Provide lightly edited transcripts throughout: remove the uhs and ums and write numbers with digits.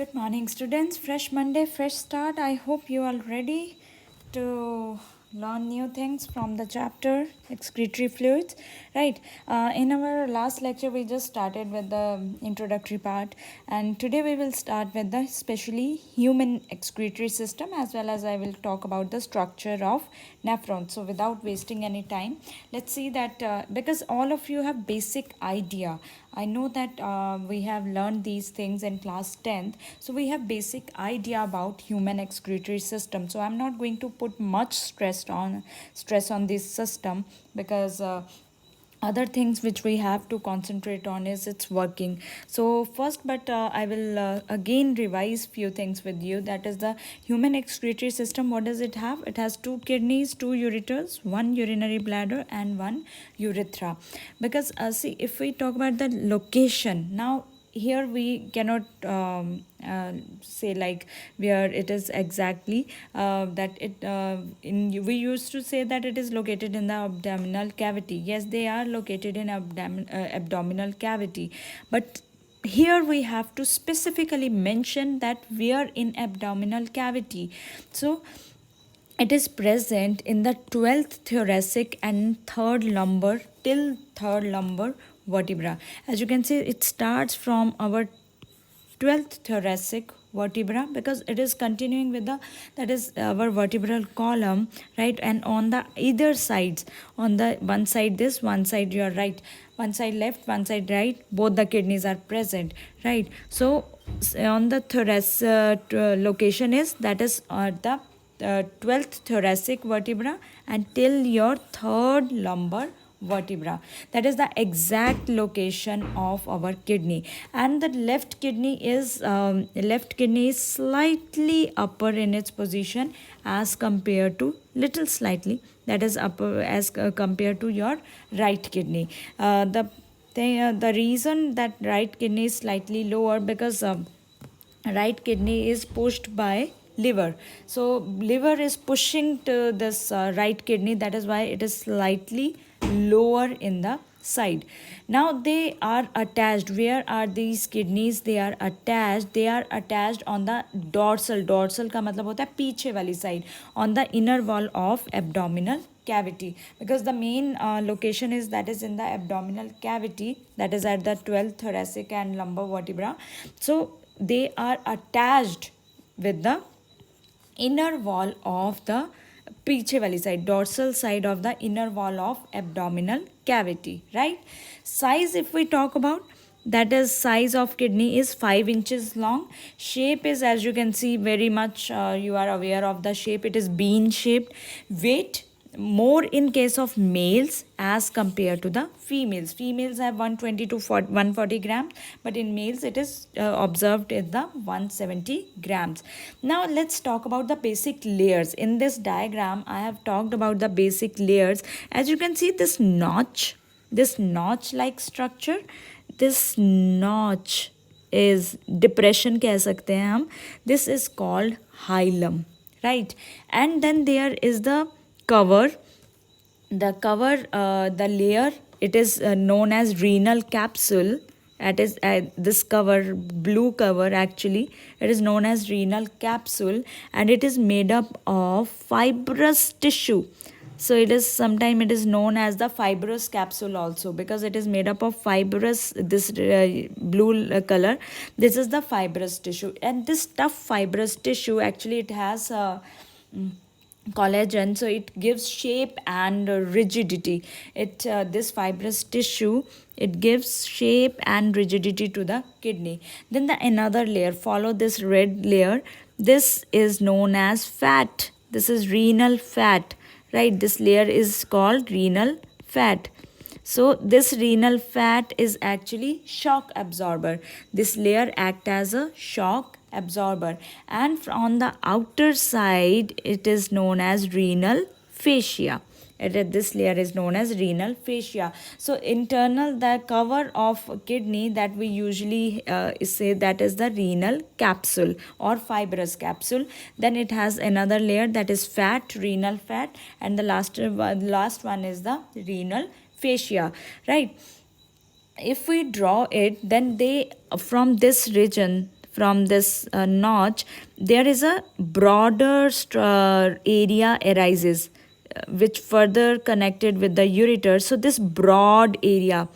Good morning, students. Fresh Monday, fresh start. I hope you are ready to learn new things from the chapter excretory fluids. Right. In our last lecture, we just started with the introductory part, and today we will start with the especially human excretory system, as well as I will talk about the structure of nephrons. So, without wasting any time, let's see that because all of you have basic idea. I know that we have learned these things in class 10th, so we have basic idea about human excretory system. So I'm not going to put much stress on this system because other things which we have to concentrate on is its working. So first, but I will again revise few things with you. That is the human excretory system. What does it have? It has two kidneys, two ureters, one urinary bladder, and one urethra. Because see, if we talk about the location now, here we cannot say like where it is exactly that it we used to say that it is located in the abdominal cavity. Yes, they are located in abdominal cavity, but here we have to specifically mention that we are in abdominal cavity. So it is present in the 12th thoracic and 3rd lumbar till 3rd lumbar vertebra. As you can see, it starts from our 12th thoracic vertebra because it is continuing with the that is our vertebral column, right? And on the either sides, on the one side this, one side your right, one side left, one side right, both the kidneys are present, right? So on the location is that is at the 12th thoracic vertebra until your 3rd lumbar vertebra. That is the exact location of our kidney. And the left kidney is slightly upper in its position as compared to little slightly, that is upper as compared to your right kidney. The reason that right kidney is slightly lower because right kidney is pushed by liver. So liver is pushing to this right kidney, that is why it is slightly lower in the side. Now they are attached. Where are these kidneys? They are attached on the dorsal का मतलब होता है पीछे वाली side, on the inner wall of abdominal cavity, because the main location is that is in the abdominal cavity, that is at the 12th thoracic and lumbar vertebra. So they are attached with the inner wall of the पीछे वाली side, dorsal side of the inner wall of abdominal cavity, right? Size, if we talk about, that is size of kidney is 5 inches long. Shape is, as you can see, very much you are aware of the shape, it is bean shaped. Weight more in case of males as compared to the females. Females have 120 to 140 grams, but in males it is observed at the 170 grams. Now let's talk about the basic layers. In this diagram I have talked about the basic layers. As you can see, this notch like structure, this notch is depression कह सकते हैं हम. This is called hilum, right? And then there is the cover. The layer, it is known as renal capsule. That is this cover, blue cover, actually it is known as renal capsule, and it is made up of fibrous tissue. So it is sometime it is known as the fibrous capsule also, because it is made up of fibrous, this blue color, this is the fibrous tissue. And this tough fibrous tissue, actually it has collagen, so it gives shape and rigidity. This fibrous tissue, it gives shape and rigidity to the kidney. Then the another layer, follow this red layer, this is known as fat. This is renal fat, right? This layer is called renal fat. So this renal fat is actually shock absorber. This layer act as a shock absorber, and on the outer side it is known as renal fascia. This layer is known as renal fascia. So internal, the cover of kidney that we usually say, that is the renal capsule or fibrous capsule. Then it has another layer, that is fat, renal fat, and the last one is the renal fascia, right? If we draw it, then they, from this region, from this notch, there is a broader area arises, which further connected with the ureter. So this broad area,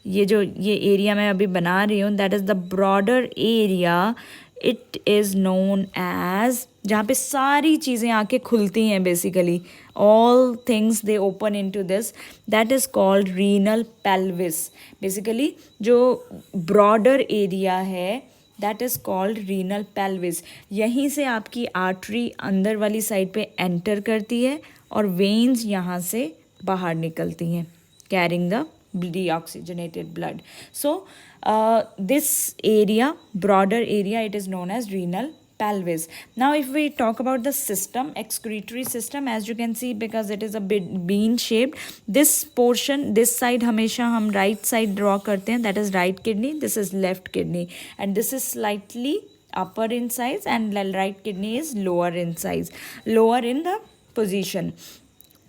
ये area मैं अभी बना रही हूँ, that is the broader area, it is known as, जहाँ पे सारी चीज़ें आके खुलती हैं basically, all things they open into this, that is called renal pelvis. Basically जो ब्रॉडर एरिया है that is called renal pelvis. यहीं से आपकी आर्टरी अंदर वाली साइड पे एंटर करती है और वेन्स यहाँ से बाहर निकलती हैं, carrying the deoxygenated blood. So this area, broader area, it is known as renal pelvis. Now if we talk about the system, excretory system, as you can see, because it is a bit bean shaped, this portion, this side हमेशा हम right side draw करते हैं, that is right kidney, this is left kidney, and this is slightly upper in size and right kidney is lower in size, lower in the position.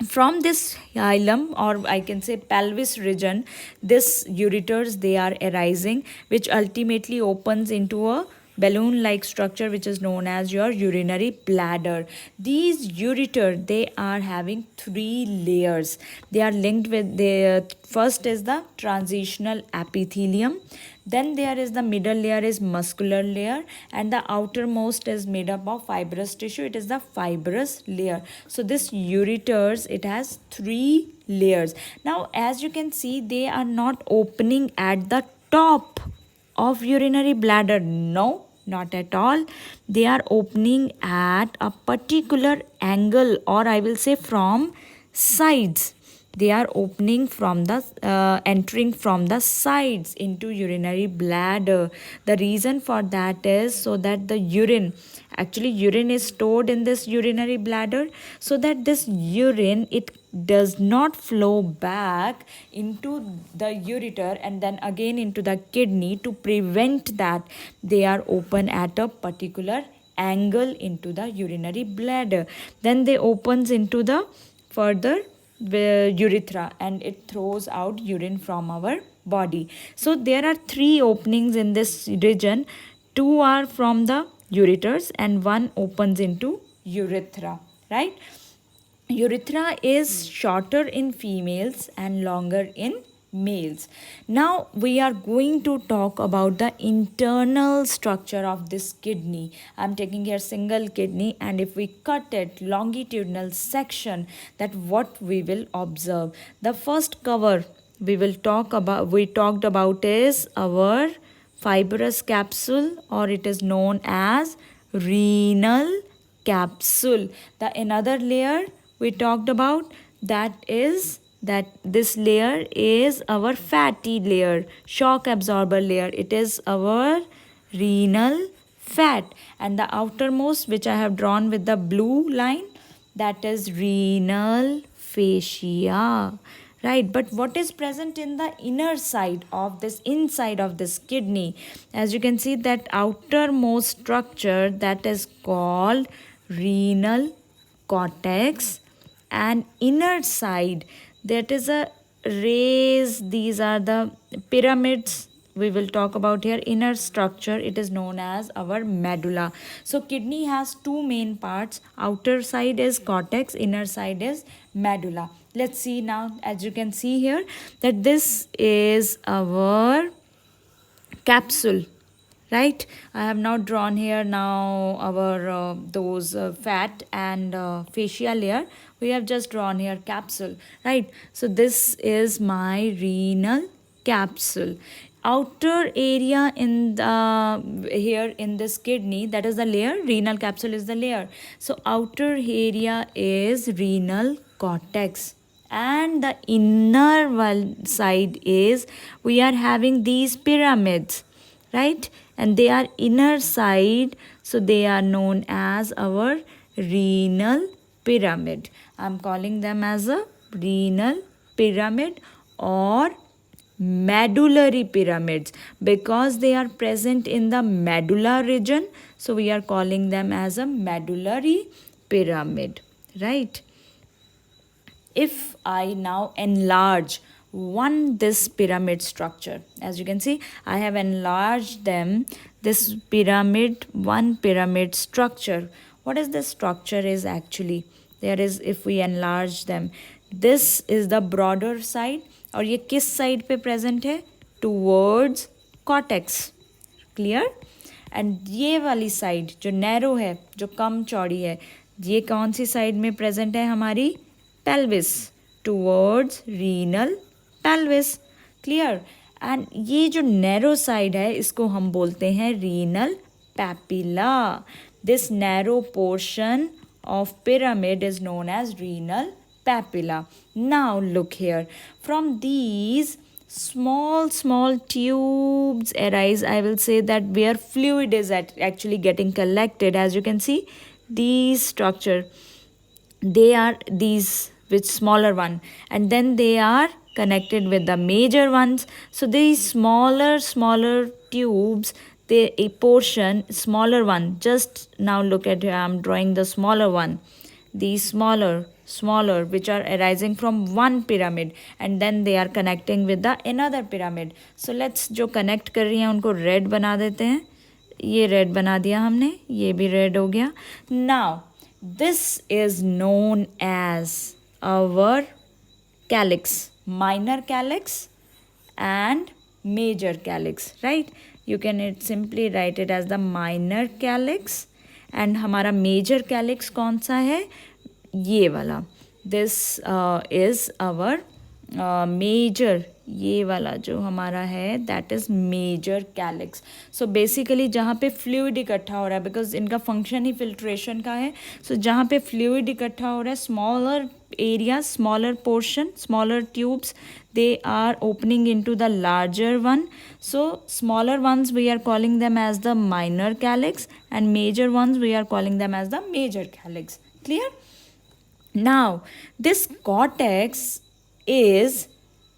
From this hilum, or I can say pelvis region, this ureters, they are arising, which ultimately opens into a balloon like structure which is known as your urinary bladder. These ureter, they are having 3 layers. They are linked with the first is the transitional epithelium, then there is the middle layer is muscular layer, and the outermost is made up of fibrous tissue, it is the fibrous layer. So this ureters, it has 3 layers. Now as you can see, they are not opening at the top of urinary bladder, no, not at all. They are opening at a particular angle, or I will say from sides. They are opening from the entering from the sides into urinary bladder. The reason for that is so that the urine, actually urine is stored in this urinary bladder, so that this urine, it does not flow back into the ureter and then again into the kidney. To prevent that, they are open at a particular angle into the urinary bladder. Then they opens into the further urethra and it throws out urine from our body. So there are 3 openings in this region. 2 are from the ureters and 1 opens into urethra, right? Urethra is shorter in females and longer in males. Now we are going to talk about the internal structure of this kidney. I'm taking here single kidney, and if we cut it longitudinal section, that what we will observe. The first cover we talked about is our fibrous capsule, or it is known as renal capsule. The another layer we talked about, that is that this layer is our fatty layer, shock absorber layer. It is our renal fat, and the outermost, which I have drawn with the blue line, that is renal fascia, right? But what is present in the inner side of this, inside of this kidney? As you can see, that outermost structure, that is called renal cortex, and inner side, that is a rays, these are the pyramids we will talk about here. Inner structure, it is known as our medulla. So kidney has 2 main parts, outer side is cortex, inner side is medulla. Let's see now. As you can see here, that this is our capsule, right? I have now drawn here now our those fat and fascia layer. We have just drawn here capsule, right? So this is my renal capsule. Outer area in the here in this kidney, that is the layer, renal capsule is the layer. So outer area is renal cortex, and the inner side is, we are having these pyramids, right? And they are inner side, so they are known as our renal pyramid. I'm calling them as a renal pyramid or medullary pyramids, because they are present in the medulla region, so we are calling them as a medullary pyramid, right? If I now enlarge one this pyramid structure. As you can see, I have enlarged them, this pyramid, one pyramid structure. What is the structure is actually? There is, if we enlarge them, this is the broader side, और ये किस side पे present है? Towards cortex. Clear? And ये वाली side जो narrow है, जो कम चौड़ी है, ये कौन सी साइड में प्रेजेंट है? हमारी pelvis, towards renal pelvis. Clear? And ये जो नैरो साइड है इसको हम बोलते हैं renal papilla. This narrow portion of pyramid is known as renal papilla. Now look here, from these small tubes arise, I will say that where fluid is actually getting collected. As you can see, these structure, they are these with smaller one, and then they are connected with the major ones. So these smaller tubes, a portion, smaller one, just now look at here, I'm drawing the smaller one, these smaller which are arising from one pyramid, and then they are connecting with the another pyramid. So let's जो connect कर रही हैं उनको red बना देते हैं. ये red बना दिया हमने, ये भी red हो गया. Now this is known as our calyx, minor calyx and major calyx, right? You can simply write it as the minor calyx, and हमारा major calyx कौन सा है? ये वाला. This is our major, ये वाला जो हमारा है that is major calyx. So basically जहाँ पे fluid इकट्ठा हो रहा है, because इनका function ही filtration का है, so जहाँ पे fluid इकट्ठा हो रहा है, smaller area, smaller portion, smaller tubes, they are opening into the larger one. So smaller ones we are calling them as the minor calyx, and major ones we are calling them as the major calyx. Clear? Now this cortex is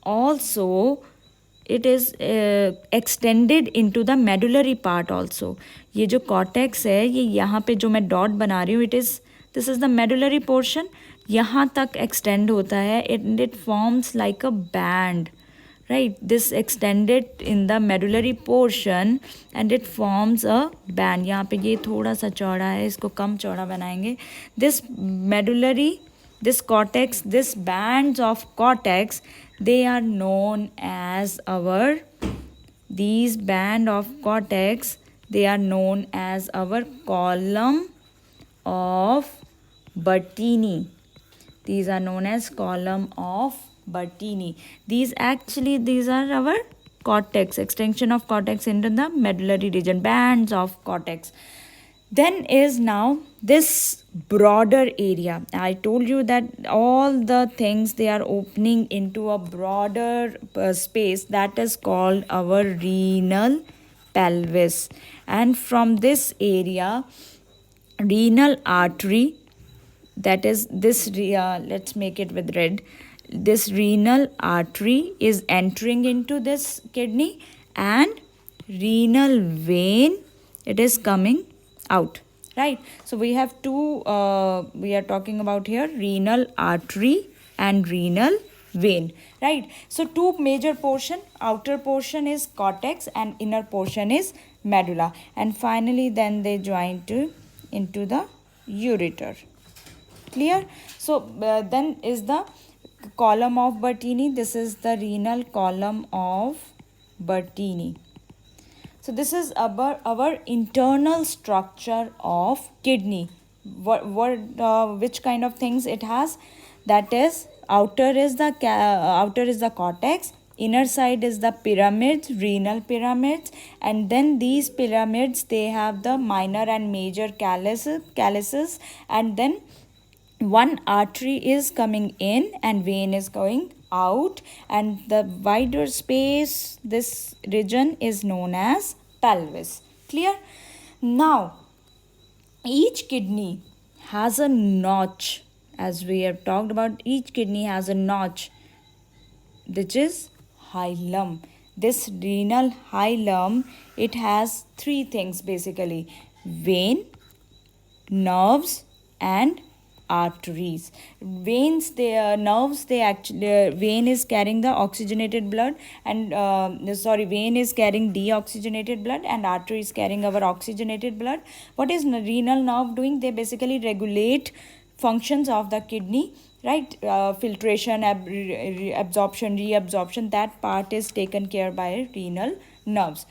also, it is extended into the medullary part also. ये जो cortex है, ये यहाँ पे जो मैं dot बना रही हूँ, this is the medullary portion. यहाँ तक extend होता है, and it forms like a band, right? This extended in the medullary portion and it forms a band. यहाँ पे ये थोड़ा सा चौड़ा है, इसको कम चौड़ा बनाएंगे. This medullary, this cortex, this bands of cortex, they are known as our, these band of cortex, they are known as our column of Bertini. These are known as column of Bertini. These are our cortex, extension of cortex into the medullary region, bands of cortex. Then is now this broader area. I told you that all the things, they are opening into a broader space, that is called our renal pelvis. And from this area, renal artery, that is this, let's make it with red, this renal artery is entering into this kidney, and renal vein, it is coming out, right? So we have two, we are talking about here renal artery and renal vein, right? So two major portion, outer portion is cortex and inner portion is medulla, and finally then they join into the ureter. Clear? So then is the column of Bertini. This is the renal column of Bertini. So this is our internal structure of kidney. Which kind of things it has? That is, outer is the cortex, inner side is the pyramids, renal pyramids, and then these pyramids, they have the minor and major calyces, and then one artery is coming in and vein is going out, and the wider space, this region is known as pelvis. Clear? Now each kidney has a notch. As we have talked about, each kidney has a notch, which is hilum. This renal hilum, it has three things basically: vein, nerves and arteries. Veins, they nerves, they actually vein is carrying the oxygenated blood, and vein is carrying deoxygenated blood, and artery is carrying our oxygenated blood. What is renal nerve doing? They basically regulate functions of the kidney, right? Filtration, absorption, reabsorption, that part is taken care by renal nerves.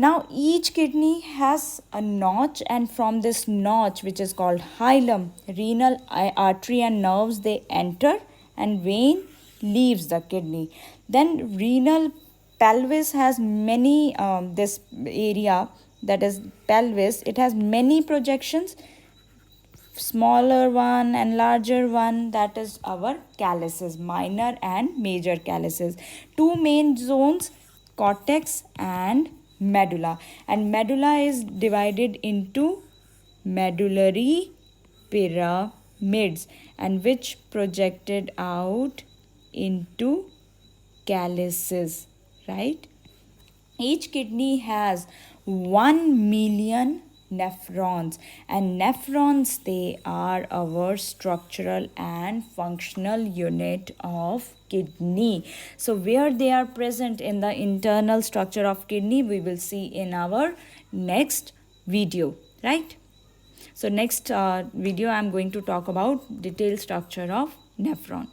Now each kidney has a notch, and from this notch, which is called hilum, renal artery and nerves, they enter, and vein leaves the kidney. Then renal pelvis has many, this area, that is pelvis, it has many projections, smaller one and larger one, that is our calyces, minor and major calyces. Two main zones, cortex and medulla, and medulla is divided into medullary pyramids, and which projected out into calyces, right? Each kidney has 1 million nephrons, and nephrons, they are our structural and functional unit of kidney. So where they are present in the internal structure of kidney, we will see in our next video, right? So next video I am going to talk about detailed structure of nephron.